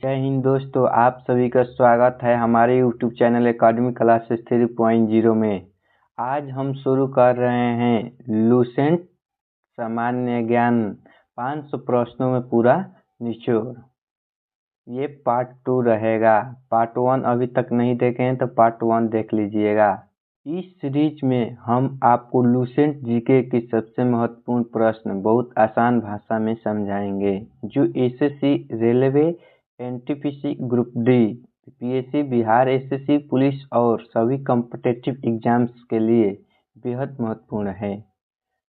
जय हिंद दोस्तों, आप सभी का स्वागत है हमारे यूट्यूब चैनल एकेडमिक क्लासेस 3.0 में। आज हम शुरू कर रहे हैं लूसेंट सामान्य ज्ञान 500 प्रश्नों में पूरा निचोड़। ये पार्ट 2 रहेगा। पार्ट 1 अभी तक नहीं देखे हैं तो पार्ट 1 देख लीजिएगा। इस सीरीज में हम आपको लूसेंट जीके की सबसे महत्वपूर्ण प्रश्न बहुत आसान भाषा में समझाएंगे, जो SSC, railway, NTPC group D, PSC, Bihar SSC, police और सभी कॉम्पिटिटिव एग्जाम्स के लिए बेहद महत्वपूर्ण है।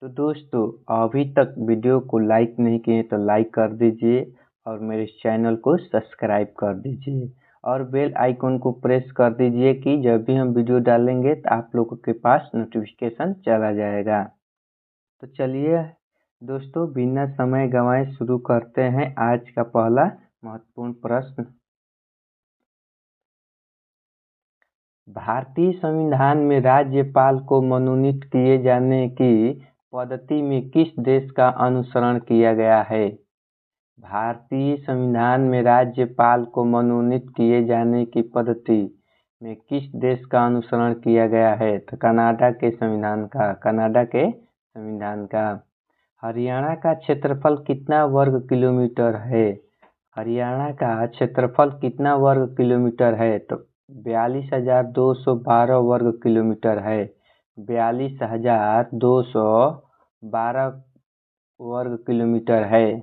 तो दोस्तों, अभी तक वीडियो को लाइक नहीं किए तो लाइक कर दीजिए और मेरे चैनल को सब्सक्राइब कर दीजिए और बेल आइकन को प्रेस कर दीजिए कि जब भी हम वीडियो डालेंगे तो आप लोगों के पास नोटिफिकेशन चला जाएगा। तो चलिए दोस्तों, बिना समय गंवाए शुरू करते हैं आज का पहला महत्वपूर्ण प्रश्न। भारतीय संविधान में राज्यपाल को मनोनीत किए जाने की पद्धति में किस देश का अनुसरण किया गया है? भारतीय संविधान में राज्यपाल को मनोनीत किए जाने की पद्धति में किस देश का अनुसरण किया गया है? तो कनाडा के संविधान का। हरियाणा का क्षेत्रफल कितना वर्ग किलोमीटर है? हरियाणा का क्षेत्रफल कितना वर्ग किलोमीटर है? तो 42,212 वर्ग किलोमीटर है। 42,212 वर्ग किलोमीटर है।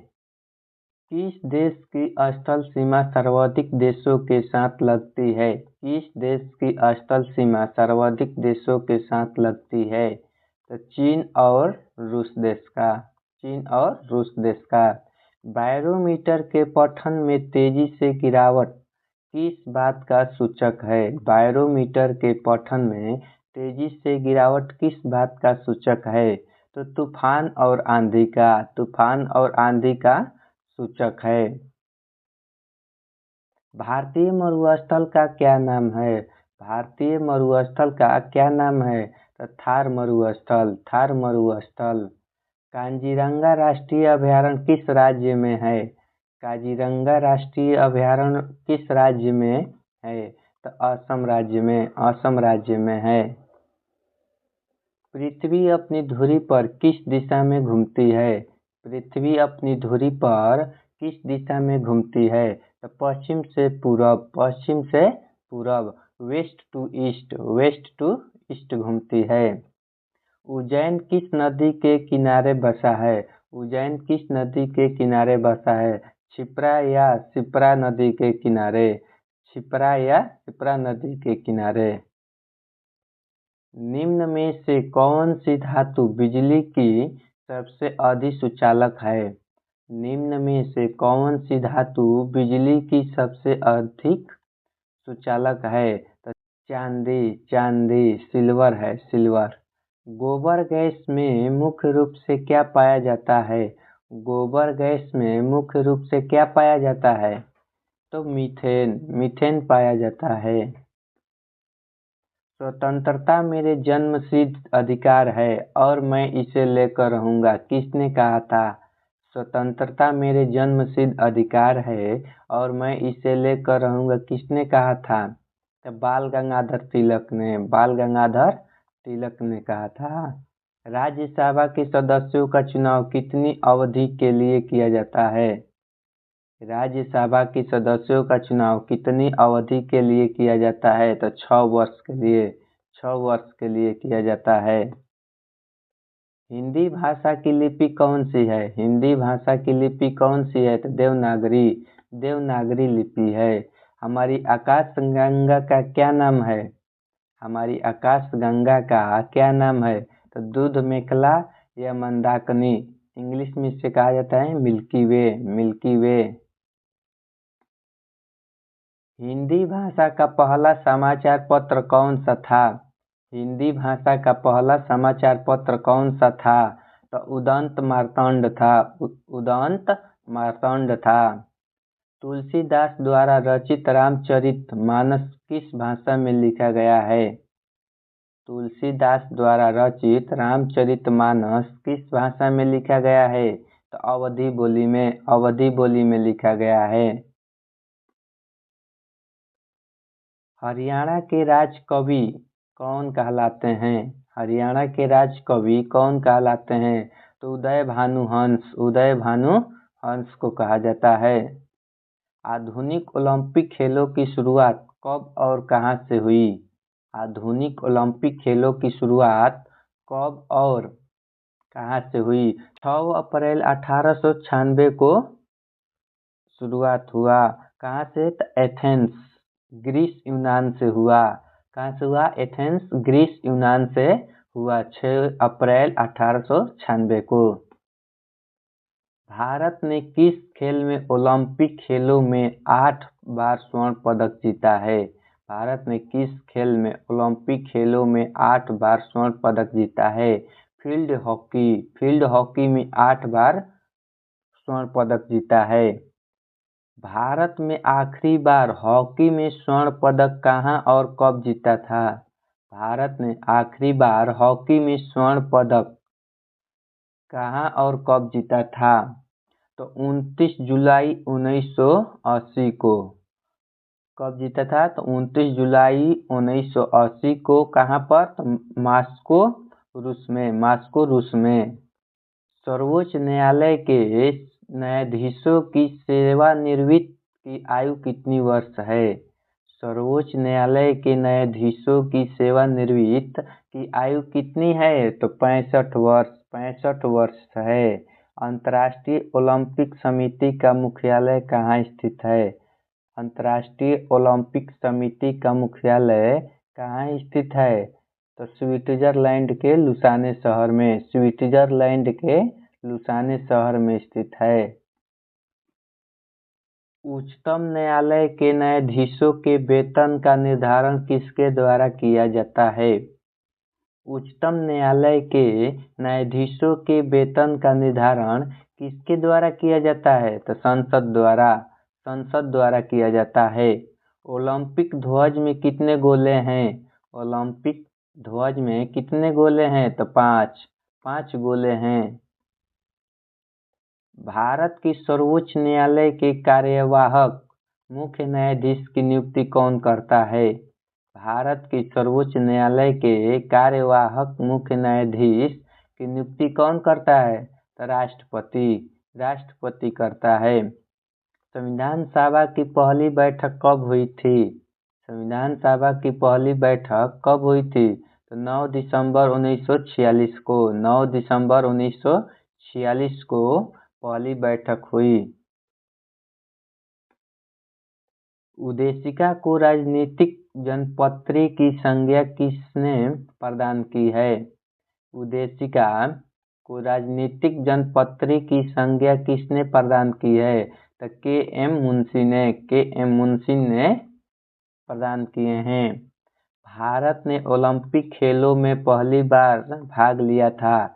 किस देश की स्थल सीमा सर्वाधिक देशों के साथ लगती है? किस देश की स्थल सीमा सर्वाधिक देशों के साथ लगती है? तो चीन और रूस देश का। बैरोमीटर के पठन में तेजी से गिरावट किस बात का सूचक है? बैरोमीटर के पठन में तेजी से गिरावट किस बात का सूचक है? तो तूफान और आंधी का सूचक है। भारतीय मरुस्थल का क्या नाम है? भारतीय मरुस्थल का क्या नाम है? तो थार मरुस्थल। काजीरंगा राष्ट्रीय अभयारण्य किस राज्य में है? काजीरंगा राष्ट्रीय अभयारण्य किस राज्य में है? तो असम राज्य में है। पृथ्वी अपनी धुरी पर किस दिशा में घूमती है? पृथ्वी अपनी धुरी पर किस दिशा में घूमती है? तो पश्चिम से पूरब, वेस्ट टू ईस्ट घूमती है। उज्जैन किस नदी के किनारे बसा है? उज्जैन किस नदी के किनारे बसा है? क्षिप्रा या शिप्रा नदी के किनारे। निम्न में से कौन सी धातु बिजली की सबसे अधिसूचालक है? निम्न में से कौन सी धातु बिजली की सबसे अधिक सुचालक है? तो चांदी, सिल्वर। गोबर गैस में मुख्य रूप से क्या पाया जाता है? गोबर गैस में मुख्य रूप से क्या पाया जाता है? तो मीथेन पाया जाता है। स्वतंत्रता मेरे जन्मसिद्ध अधिकार है और मैं इसे लेकर रहूंगा, किसने कहा था? स्वतंत्रता मेरे जन्मसिद्ध अधिकार है और मैं इसे लेकर रहूंगा, किसने कहा था? तो बाल गंगाधर तिलक ने कहा था। राज्यसभा के सदस्यों का चुनाव कितनी अवधि के लिए किया जाता है? राज्यसभा के सदस्यों का चुनाव कितनी अवधि के लिए किया जाता है? तो 6 वर्ष के लिए किया जाता है। हिंदी भाषा की लिपि कौन सी है? हिंदी भाषा की लिपि कौन सी है? तो देवनागरी लिपि है। हमारी आकाशगंगा का क्या नाम है? हमारी आकाशगंगा का क्या नाम है? तो दूध मेखला या मंदाकिनी। इंग्लिश में इसे कहा जाता है मिल्की वे। हिंदी भाषा का पहला समाचार पत्र कौन सा था? हिंदी भाषा का पहला समाचार पत्र कौन सा था? तो उदंत मार्तंड था। तुलसीदास द्वारा रचित रामचरित मानस किस भाषा में लिखा गया है? तुलसीदास द्वारा रचित रामचरितमानस किस भाषा में लिखा गया है? तो अवधी बोली में लिखा गया है। हरियाणा के राज कवि कौन कहलाते हैं? हरियाणा के राज कवि कौन कहलाते हैं? तो उदय भानु हंस को कहा जाता है। आधुनिक ओलंपिक खेलों की शुरुआत कब और कहां से हुई? आधुनिक ओलंपिक खेलों की शुरुआत कब और कहां से हुई? 6 अप्रैल 1896 को शुरुआत हुआ। कहाँ से? तो एथेंस, ग्रीस यूनान से हुआ। कहाँ से हुआ? एथेंस, ग्रीस यूनान से हुआ 6 अप्रैल 1896 को। भारत ने किस खेल में ओलंपिक खेलों में 8 बार स्वर्ण पदक जीता है? भारत ने किस खेल में ओलंपिक खेलों में 8 बार स्वर्ण पदक जीता है? फील्ड हॉकी में 8 बार स्वर्ण पदक जीता है। भारत में आखिरी बार हॉकी में स्वर्ण पदक कहां और कब जीता था? भारत ने आखिरी बार हॉकी में स्वर्ण पदक कहां और कब जीता था? तो 29 जुलाई 1980 को। कब जीता था? तो 29 जुलाई 1980 को। कहां पर? तो मास्को रूस में। सर्वोच्च न्यायालय के न्यायाधीशों की सेवानिवृत्ति की आयु कितनी वर्ष है? सर्वोच्च न्यायालय के न्यायाधीशों की सेवानिवृत्ति की आयु कितनी है? तो 65 वर्ष है। अंतर्राष्ट्रीय ओलंपिक समिति का मुख्यालय कहाँ स्थित है? अंतर्राष्ट्रीय ओलंपिक समिति का मुख्यालय कहाँ स्थित है? तो स्विट्जरलैंड के लुसाने शहर में स्थित है। उच्चतम न्यायालय के न्यायाधीशों के वेतन का निर्धारण किसके द्वारा किया जाता है? उच्चतम न्यायालय के न्यायाधीशों के वेतन का निर्धारण किसके द्वारा किया जाता है? तो संसद द्वारा किया जाता है। ओलंपिक ध्वज में कितने गोले हैं? ओलंपिक ध्वज में कितने गोले हैं? तो 5 गोले हैं। भारत की सर्वोच्च न्यायालय के कार्यवाहक मुख्य न्यायाधीश की नियुक्ति कौन करता है? भारत की सर्वोच्च न्यायालय के कार्यवाहक मुख्य न्यायाधीश की नियुक्ति कौन करता है? तो राष्ट्रपति करता है। संविधान सभा की पहली बैठक कब हुई थी? संविधान सभा की पहली बैठक कब हुई थी? तो 9 दिसंबर 1946 को। 9 दिसंबर 1946 को पहली बैठक हुई। उदेशिका को राजनीतिक जनपत्री की संज्ञा किसने प्रदान की है? उदेशिका को राजनीतिक जनपत्री की संज्ञा किसने प्रदान की है? तो के.एम. मुंशी ने प्रदान किए हैं। भारत ने ओलंपिक खेलों में पहली बार भाग लिया था।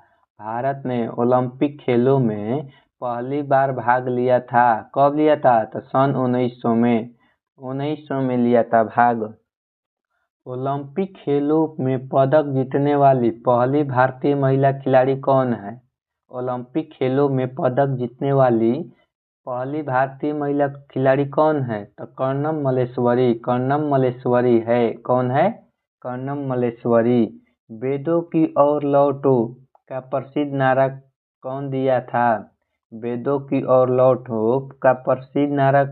भारत ने ओलंपिक खेलों में पहली बार भाग लिया था। कब लिया था? तो सन 1900 में लिया था भाग। ओलंपिक खेलों में पदक जीतने वाली पहली भारतीय महिला खिलाड़ी कौन है? ओलंपिक खेलों में पदक जीतने वाली पहली भारतीय महिला खिलाड़ी कौन है? तो कर्णम मल्लेश्वरी है। कौन है? कर्णम मल्लेश्वरी। वेदों की ओर लौटो का प्रसिद्ध नारा कौन दिया था? वेदों की ओर लौटो का प्रसिद्ध नारा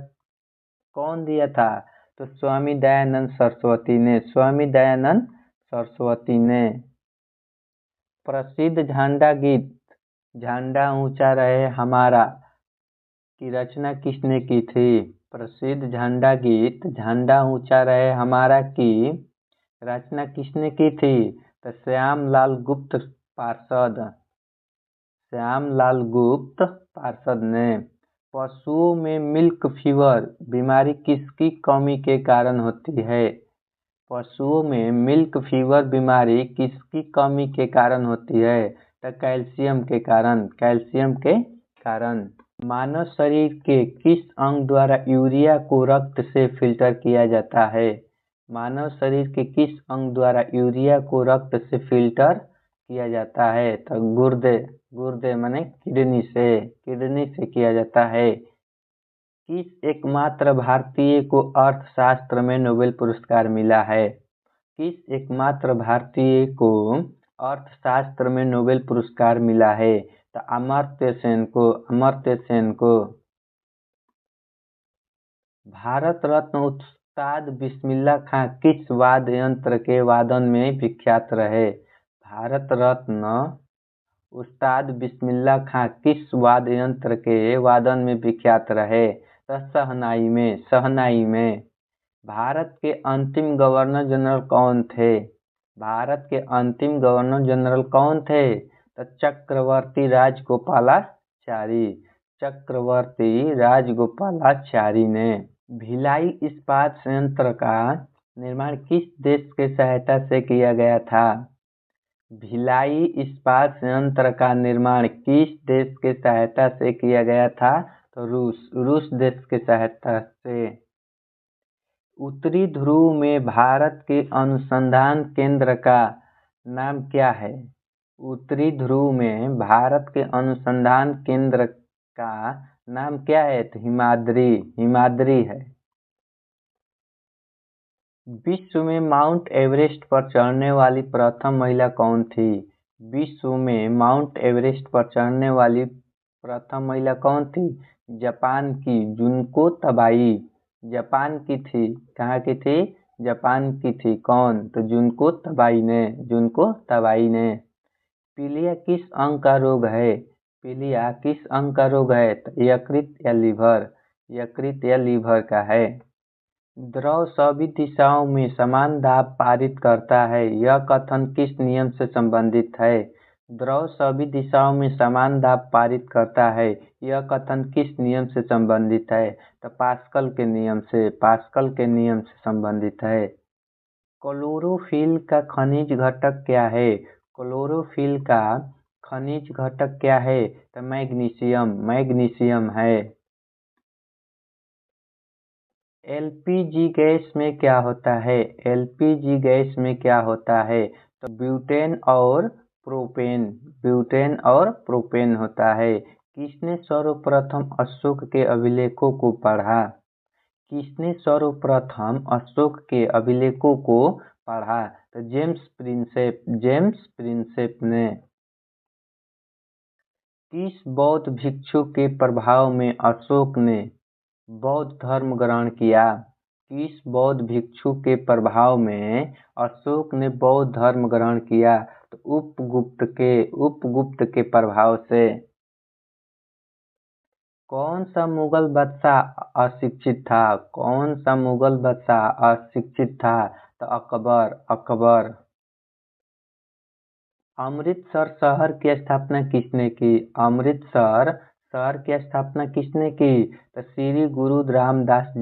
कौन दिया था? तो स्वामी दयानंद सरस्वती ने। प्रसिद्ध झंडा गीत झंडा ऊंचा रहे हमारा की रचना किसने की थी? प्रसिद्ध झंडा गीत झंडा ऊंचा रहे हमारा की रचना किसने की थी? तो श्यामलाल गुप्त पार्षद ने। पशुओं में मिल्क फीवर बीमारी किसकी कमी के कारण होती है? पशुओं में मिल्क फीवर बीमारी किसकी कमी के कारण होती है? तो कैल्शियम के कारण। मानव शरीर के किस अंग द्वारा यूरिया को रक्त से फिल्टर किया जाता है? मानव शरीर के किस अंग द्वारा यूरिया को रक्त से फिल्टर किया जाता है? तो गुर्दे माने किडनी से किया जाता है। किस एकमात्र भारतीय को अर्थशास्त्र में नोबेल पुरस्कार मिला है? किस एकमात्र भारतीय को अर्थशास्त्र में नोबेल पुरस्कार मिला है? तो अमर्त्य सेन को। भारत रत्न उस्ताद बिस्मिल्लाह खां किस वाद्य यंत्र के वादन में विख्यात रहे? भारत रत्न उस्ताद बिस्मिल्लाह खां किस वाद्य यंत्र के वादन में विख्यात रहे? तो शहनाई में। भारत के अंतिम गवर्नर जनरल कौन थे? भारत के अंतिम गवर्नर जनरल कौन थे? तो चक्रवर्ती राजगोपालाचारी ने। भिलाई इस्पात संयंत्र का निर्माण किस देश के सहायता से किया गया था? भिलाई इस्पात संयंत्र का निर्माण किस देश के सहायता से किया गया था? तो रूस देश के सहायता से। उत्तरी ध्रुव में भारत के अनुसंधान केंद्र का नाम क्या है? उत्तरी ध्रुव में भारत के अनुसंधान केंद्र का नाम क्या है? तो हिमाद्री है। विश्व में माउंट एवरेस्ट पर चढ़ने वाली प्रथम महिला कौन थी? विश्व में माउंट एवरेस्ट पर चढ़ने वाली प्रथम महिला कौन थी? जापान की जुनको तबाई। जापान की थी। कहाँ की थी? जापान की थी। कौन? तो जुनको तबाई ने। पीलिया किस अंग का रोग है? पीलिया किस अंग का रोग है? तो यकृत या लीवर का है। द्रव सभी दिशाओं में समान दाब पारित करता है, यह कथन किस नियम से संबंधित है? द्रव सभी दिशाओं में समान दाब पारित करता है, यह कथन किस नियम से संबंधित है? तो पास्कल के नियम से संबंधित है। क्लोरोफिल का खनिज घटक क्या है? क्लोरोफिल का खनिज घटक क्या है? तो मैग्नीशियम है। एलपीजी गैस में क्या होता है? एलपीजी गैस में क्या होता है? तो ब्यूटेन और प्रोपेन होता है। किसने सर्वप्रथम अशोक के अभिलेखों को पढ़ा? किसने सर्वप्रथम अशोक के अभिलेखों को पढ़ा? तो जेम्स प्रिंसेप ने। किस बौद्ध भिक्षु के प्रभाव में अशोक ने बौद्ध धर्म ग्रहण किया? किस बौद्ध भिक्षु के प्रभाव में अशोक ने बौद्ध धर्म ग्रहण किया? तो उपगुप्त के प्रभाव से। कौन सा मुगल बादशाह अशिक्षित था? तो अकबर। अमृतसर शहर की स्थापना किसने की? अमृतसर शहर की स्थापना किसने की? तो श्री गुरु रामदास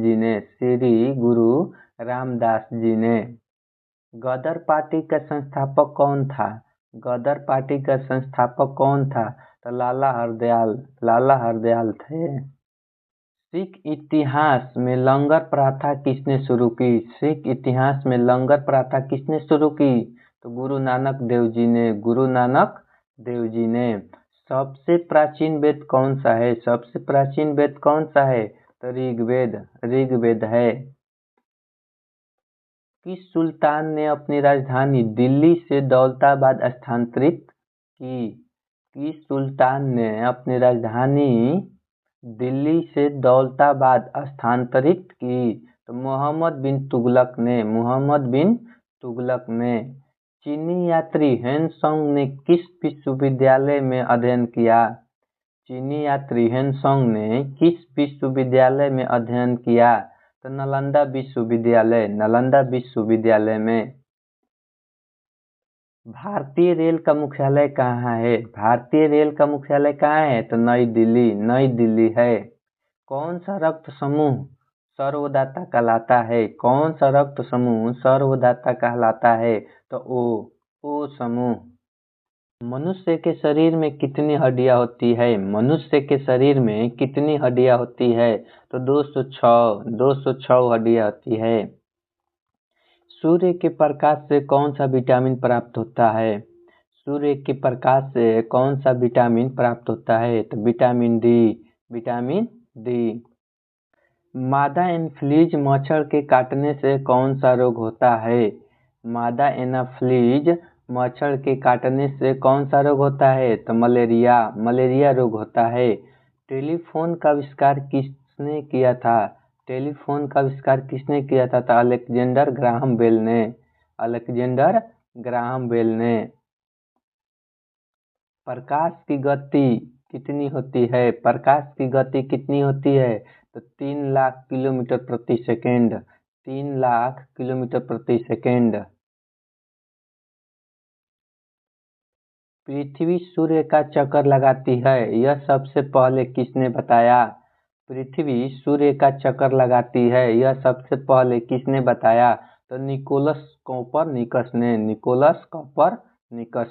जी ने। गदर पार्टी का संस्थापक कौन था? तो लाला हरदयाल थे। सिख इतिहास में लंगर प्रथा किसने शुरू की? तो गुरु नानक देव जी ने। सबसे प्राचीन वेद कौन सा है? तो ऋग्वेद है। किस सुल्तान ने अपनी राजधानी दिल्ली से दौलताबाद स्थानांतरित की? किस सुल्तान ने अपनी राजधानी दिल्ली से दौलताबाद स्थानांतरित की? तो मोहम्मद बिन तुगलक ने। चीनी यात्री हेनसोंग ने किस विश्वविद्यालय में अध्ययन किया? तो नालंदा विश्वविद्यालय में। भारतीय रेल का मुख्यालय कहाँ है? तो नई दिल्ली है। कौन सा रक्त समूह सर्वदाता कहलाता है? तो ओ समूह। मनुष्य के शरीर में कितनी हड्डियां होती है? तो 206 हड्डियां होती है। सूर्य के प्रकाश से कौन सा विटामिन प्राप्त होता है? तो विटामिन डी। मादा एनोफिलीज मच्छर के काटने से कौन सा रोग होता है? मादा एनोफिलीज मच्छर के काटने से कौन सा रोग होता है? तो मलेरिया रोग होता है। टेलीफोन का आविष्कार किसने किया था? टेलीफोन का आविष्कार किसने किया था? तो अलेक्जेंडर ग्राहम बेल ने। प्रकाश की गति कितनी होती है? प्रकाश की गति कितनी होती है? तो 3 लाख किलोमीटर प्रति सेकेंड। 3 लाख किलोमीटर प्रति सेकेंड। पृथ्वी सूर्य का चक्कर लगाती है, यह सबसे पहले किसने बताया? पृथ्वी सूर्य का चक्कर लगाती है, यह सबसे पहले किसने बताया? तो निकोलस कोपरनिकस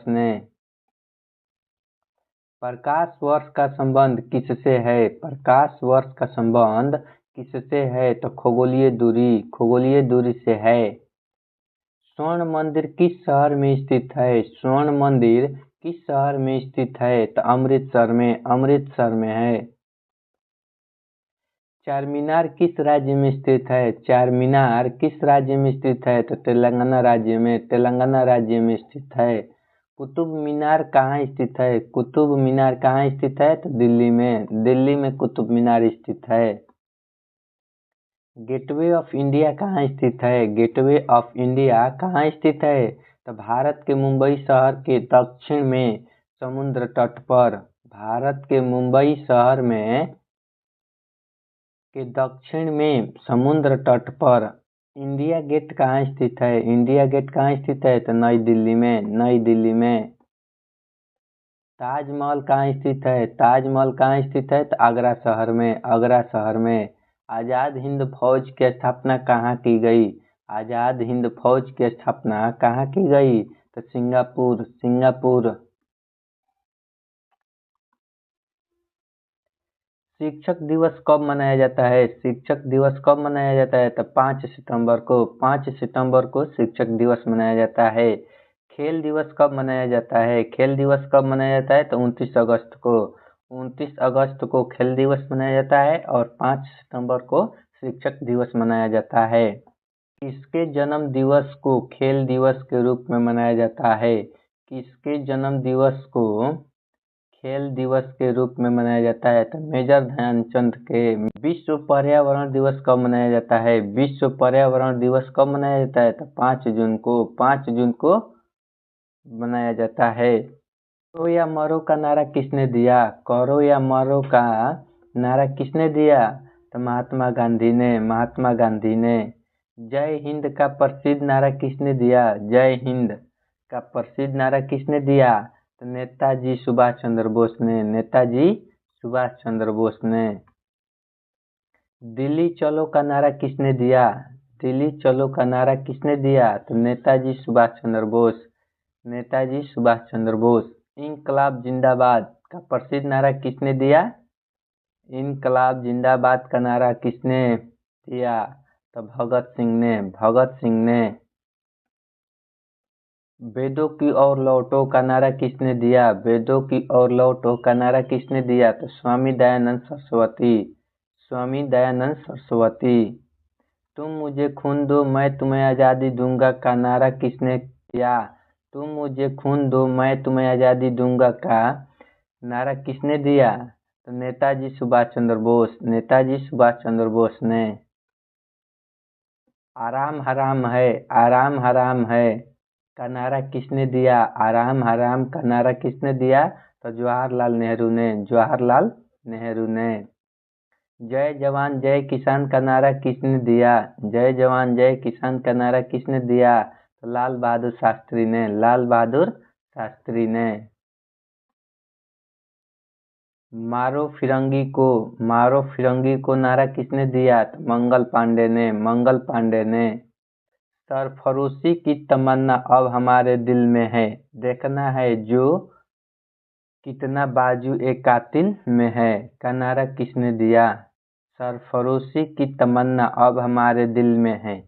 ने। प्रकाश वर्ष का संबंध किससे है? प्रकाश वर्ष का संबंध किससे है? तो खगोलीय दूरी से है। स्वर्ण मंदिर किस शहर में स्थित है? स्वर्ण मंदिर किस शहर में स्थित है? तो अमृतसर में है। चारमीनार किस राज्य में स्थित है? चारमीनार किस राज्य में स्थित है? तो तेलंगाना राज्य में स्थित है। कुतुब मीनार कहाँ स्थित है? कुतुब मीनार कहाँ स्थित है? तो दिल्ली में कुतुब मीनार स्थित है। गेटवे ऑफ इंडिया कहाँ स्थित है? गेटवे ऑफ इंडिया कहाँ स्थित है? तो भारत के मुंबई शहर के दक्षिण में समुद्र तट पर। भारत के मुंबई शहर में के दक्षिण में समुद्र तट पर। इंडिया गेट कहाँ स्थित है? इंडिया गेट कहाँ स्थित है? तो नई दिल्ली में। ताजमहल कहाँ स्थित है? ताजमहल कहाँ स्थित है? तो आगरा शहर में। आजाद हिंद फौज की स्थापना कहाँ की गई? आजाद हिंद फौज की स्थापना कहाँ की गई? तो सिंगापुर। शिक्षक दिवस कब मनाया जाता है? शिक्षक दिवस कब मनाया जाता है? तो 5 सितंबर को शिक्षक दिवस मनाया जाता है। खेल दिवस कब मनाया जाता है? खेल दिवस कब मनाया जाता है? तो 29 अगस्त को। 29 अगस्त को खेल दिवस मनाया जाता है और 5 सितंबर को शिक्षक दिवस मनाया जाता है। किसके जन्म दिवस को खेल दिवस के रूप में मनाया जाता है? किसके जन्म दिवस को खेल दिवस के रूप में मनाया जाता है? तो मेजर ध्यानचंद के। विश्व पर्यावरण दिवस कब मनाया जाता है? विश्व पर्यावरण दिवस कब मनाया जाता है? तो 5 जून को मनाया जाता है। करो या मरो का नारा किसने दिया? करो या मरो का नारा किसने दिया? तो महात्मा गांधी ने। जय हिंद का प्रसिद्ध नारा किसने दिया? जय हिंद का प्रसिद्ध नारा किसने दिया? तो नेताजी सुभाष चंद्र बोस ने। दिल्ली चलो का नारा किसने दिया? दिल्ली चलो का नारा किसने दिया? तो नेताजी सुभाष चंद्र बोस। इनकलाब जिंदाबाद का प्रसिद्ध नारा किसने दिया? इनकलाब जिंदाबाद का नारा किसने दिया? तो भगत सिंह ने। वेदों की ओर लौटो का नारा किसने दिया? वेदों की ओर लौटो का नारा किसने दिया? तो स्वामी दयानंद सरस्वती। तुम मुझे खून दो मैं तुम्हें आजादी दूंगा का नारा किसने दिया? तुम मुझे खून दो मैं तुम्हें आजादी दूंगा का नारा किसने दिया? तो नेताजी सुभाष चंद्र बोस ने। आराम हराम है का नारा किसने दिया? आराम हराम का नारा किसने दिया? तो जवाहरलाल नेहरू ने। जय जवान जय किसान का नारा किसने दिया? जय जवान जय किसान का नारा किसने दिया? तो लाल बहादुर शास्त्री ने। मारो फिरंगी को नारा किसने दिया? तो मंगल पांडे ने। सरफरोशी की तमन्ना अब हमारे दिल में है, देखना है जो कितना बाजू एक कातिल में है का नारा किसने दिया? सरफरोशी की तमन्ना अब हमारे दिल में है,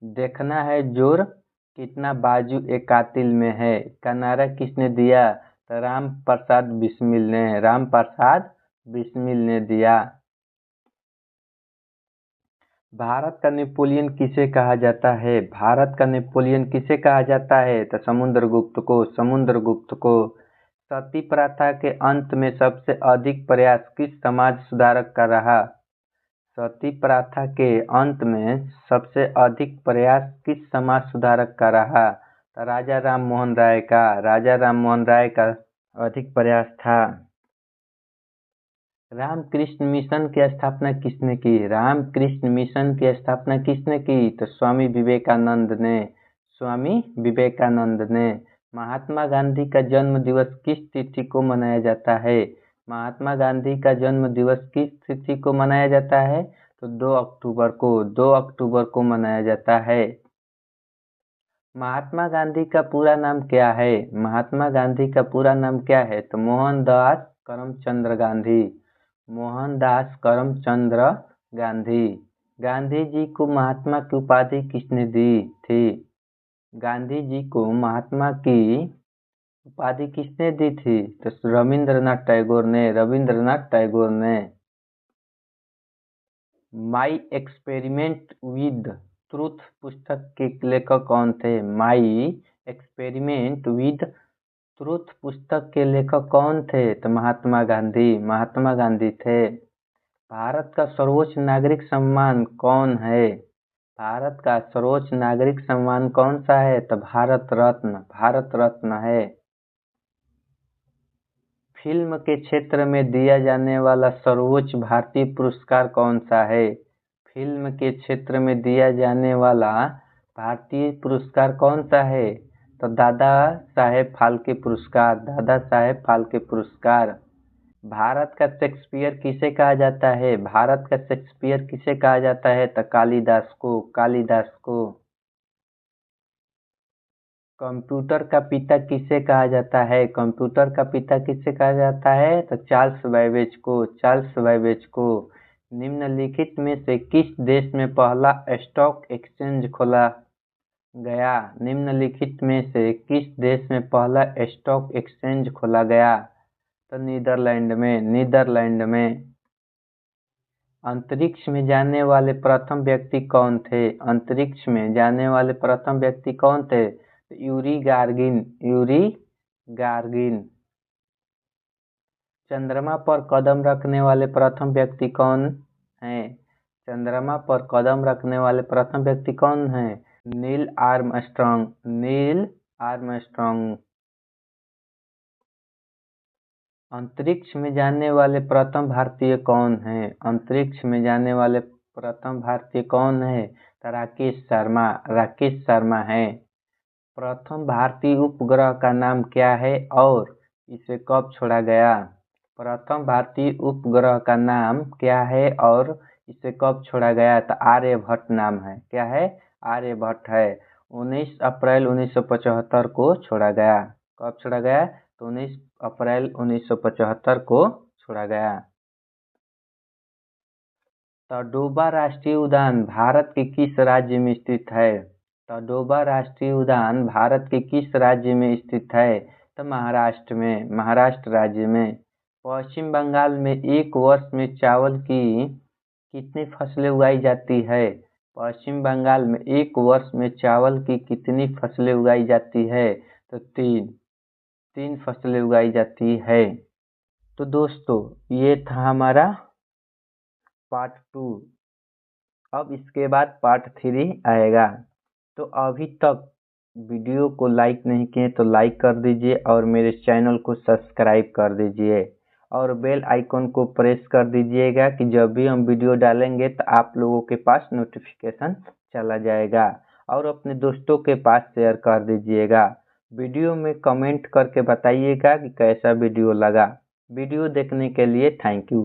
देखना है जोर कितना बाजू एक कातिल में है का नारा किसने दिया? तो राम प्रसाद बिस्मिल ने दिया। भारत का नेपोलियन किसे कहा जाता है? भारत का नेपोलियन किसे कहा जाता है? तो समुद्रगुप्त को। समुद्रगुप्त को। सती प्रथा के अंत में सबसे अधिक प्रयास किस समाज सुधारक का रहा? सती प्रथा के अंत में सबसे अधिक प्रयास किस समाज सुधारक का रहा? तो राजा राम मोहन राय का। राजा राम मोहन राय का अधिक प्रयास था। रामकृष्ण मिशन की स्थापना किसने की? रामकृष्ण मिशन की स्थापना किसने की? तो स्वामी विवेकानंद ने। स्वामी विवेकानंद ने। महात्मा गांधी का जन्म दिवस किस तिथि को मनाया जाता है? महात्मा गांधी का जन्म दिवस किस तिथि को मनाया जाता है? तो 2 अक्टूबर को। 2 अक्टूबर को मनाया जाता है। महात्मा गांधी का पूरा नाम क्या है? महात्मा गांधी का पूरा नाम क्या है? तो मोहनदास करमचंद गांधी। मोहनदास करमचंद गांधी। गांधी जी को महात्मा की उपाधि किसने दी थी? गांधी जी को महात्मा की उपाधि किसने दी थी? तो रविंद्रनाथ टैगोर ने। रविंद्रनाथ टैगोर ने। माई एक्सपेरिमेंट विद ट्रूथ पुस्तक के लेखक कौन थे? माई एक्सपेरिमेंट विद ट्रूथ पुस्तक के लेखक कौन थे? तो महात्मा गांधी। महात्मा गांधी थे। भारत का सर्वोच्च नागरिक सम्मान कौन है? भारत का सर्वोच्च नागरिक सम्मान कौन सा है? तो भारत रत्न। भारत रत्न है। फिल्म के क्षेत्र में दिया जाने वाला सर्वोच्च भारतीय पुरस्कार कौन सा है? फिल्म के क्षेत्र में दिया जाने वाला भारतीय पुरस्कार कौन सा है? तो दादा साहेब फाल्के पुरस्कार। दादा साहेब फाल्के पुरस्कार। भारत का शेक्सपियर किसे कहा जाता है? भारत का शेक्सपियर किसे कहा जाता है? तो कालिदास को। कालिदास को। कंप्यूटर का पिता किसे कहा जाता है? कंप्यूटर का पिता किसे कहा जाता है? तो चार्ल्स बैबेज को। चार्ल्स बैबेज को। निम्नलिखित में से किस देश में पहला स्टॉक एक्सचेंज खोला गया? निम्नलिखित में से किस देश में पहला स्टॉक एक्सचेंज खोला गया? तो नीदरलैंड में। नीदरलैंड में। अंतरिक्ष में जाने वाले प्रथम व्यक्ति कौन थे? अंतरिक्ष में जाने वाले प्रथम व्यक्ति कौन थे? Yuri Gagarin. Yuri Gagarin. चंद्रमा पर कदम रखने वाले प्रथम व्यक्ति कौन हैं? चंद्रमा पर कदम रखने वाले प्रथम व्यक्ति कौन हैं? Neil Armstrong. Neil Armstrong. अंतरिक्ष में जाने वाले प्रथम भारतीय कौन हैं? अंतरिक्ष में जाने वाले प्रथम भारतीय कौन है? तो राकेश शर्मा। राकेश शर्मा है। प्रथम भारतीय उपग्रह का नाम क्या है और इसे कब छोड़ा गया? प्रथम भारतीय उपग्रह का नाम क्या है और इसे कब छोड़ा गया? तो आर्यभट्ट नाम है। क्या है? आर्यभट्ट है। 19 अप्रैल 1975 को छोड़ा गया। कब छोड़ा गया? तो 19 अप्रैल 1975 को छोड़ा गया। तडोबा राष्ट्रीय उद्यान भारत के किस राज्य में स्थित है? तडोबा राष्ट्रीय उद्यान भारत के किस राज्य में स्थित है? तो महाराष्ट्र में। महाराष्ट्र राज्य में। पश्चिम बंगाल में एक वर्ष में चावल की कितनी फसलें उगाई जाती है? पश्चिम बंगाल में एक वर्ष में चावल की कितनी फसलें उगाई जाती है? तो 3 फसलें उगाई जाती है। तो दोस्तों ये था हमारा पार्ट 2। अब इसके बाद पार्ट 3 आएगा। तो अभी तक वीडियो को लाइक नहीं किए तो लाइक कर दीजिए और मेरे चैनल को सब्सक्राइब कर दीजिए और बेल आइकन को प्रेस कर दीजिएगा कि जब भी हम वीडियो डालेंगे तो आप लोगों के पास नोटिफिकेशन चला जाएगा और अपने दोस्तों के पास शेयर कर दीजिएगा। वीडियो में कमेंट करके बताइएगा कि कैसा वीडियो लगा। वीडियो देखने के लिए थैंक यू।